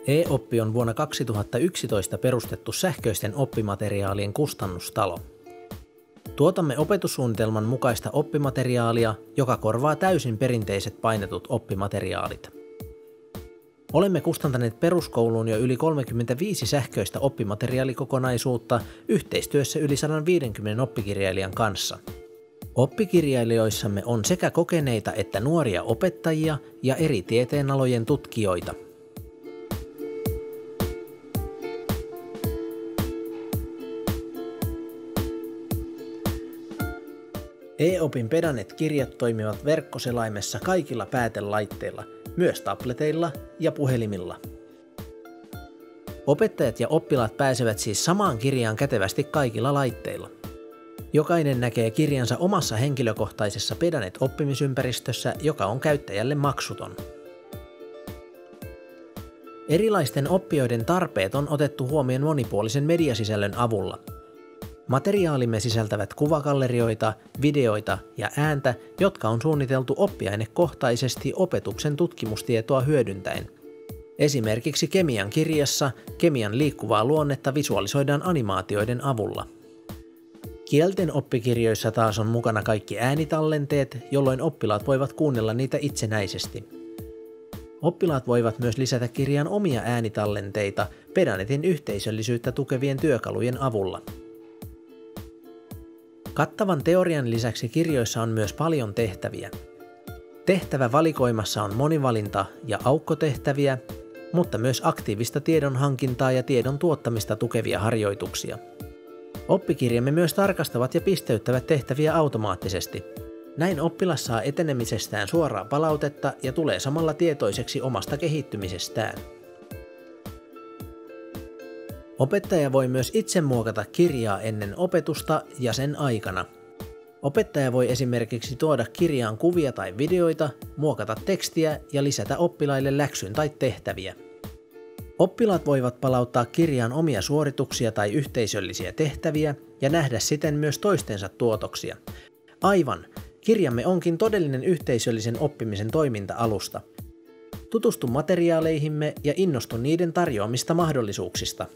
E-oppi on vuonna 2011 perustettu sähköisten oppimateriaalien kustannustalo. Tuotamme opetussuunnitelman mukaista oppimateriaalia, joka korvaa täysin perinteiset painetut oppimateriaalit. Olemme kustantaneet peruskouluun jo yli 35 sähköistä oppimateriaalikokonaisuutta yhteistyössä yli 150 oppikirjailijan kanssa. Oppikirjailijoissamme on sekä kokeneita että nuoria opettajia ja eri tieteenalojen tutkijoita. E-opin Pedanet-kirjat toimivat verkkoselaimessa kaikilla päätelaitteilla, myös tableteilla ja puhelimilla. Opettajat ja oppilaat pääsevät siis samaan kirjaan kätevästi kaikilla laitteilla. Jokainen näkee kirjansa omassa henkilökohtaisessa Pedanet-oppimisympäristössä, joka on käyttäjälle maksuton. Erilaisten oppijoiden tarpeet on otettu huomioon monipuolisen mediasisällön avulla. Materiaalimme sisältävät kuvagallerioita, videoita ja ääntä, jotka on suunniteltu oppiainekohtaisesti opetuksen tutkimustietoa hyödyntäen. Esimerkiksi kemian kirjassa kemian liikkuvaa luonnetta visualisoidaan animaatioiden avulla. Kielten oppikirjoissa taas on mukana kaikki äänitallenteet, jolloin oppilaat voivat kuunnella niitä itsenäisesti. Oppilaat voivat myös lisätä kirjaan omia äänitallenteita Pedanetin yhteisöllisyyttä tukevien työkalujen avulla. Kattavan teorian lisäksi kirjoissa on myös paljon tehtäviä. Tehtävävalikoimassa on monivalinta- ja aukkotehtäviä, mutta myös aktiivista tiedonhankintaa ja tiedon tuottamista tukevia harjoituksia. Oppikirjamme myös tarkastavat ja pisteyttävät tehtäviä automaattisesti. Näin oppilas saa etenemisestään suoraa palautetta ja tulee samalla tietoiseksi omasta kehittymisestään. Opettaja voi myös itse muokata kirjaa ennen opetusta ja sen aikana. Opettaja voi esimerkiksi tuoda kirjaan kuvia tai videoita, muokata tekstiä ja lisätä oppilaille läksyn tai tehtäviä. Oppilaat voivat palauttaa kirjaan omia suorituksia tai yhteisöllisiä tehtäviä ja nähdä siten myös toistensa tuotoksia. Aivan, kirjamme onkin todellinen yhteisöllisen oppimisen toiminta-alusta. Tutustu materiaaleihimme ja innostu niiden tarjoamista mahdollisuuksista.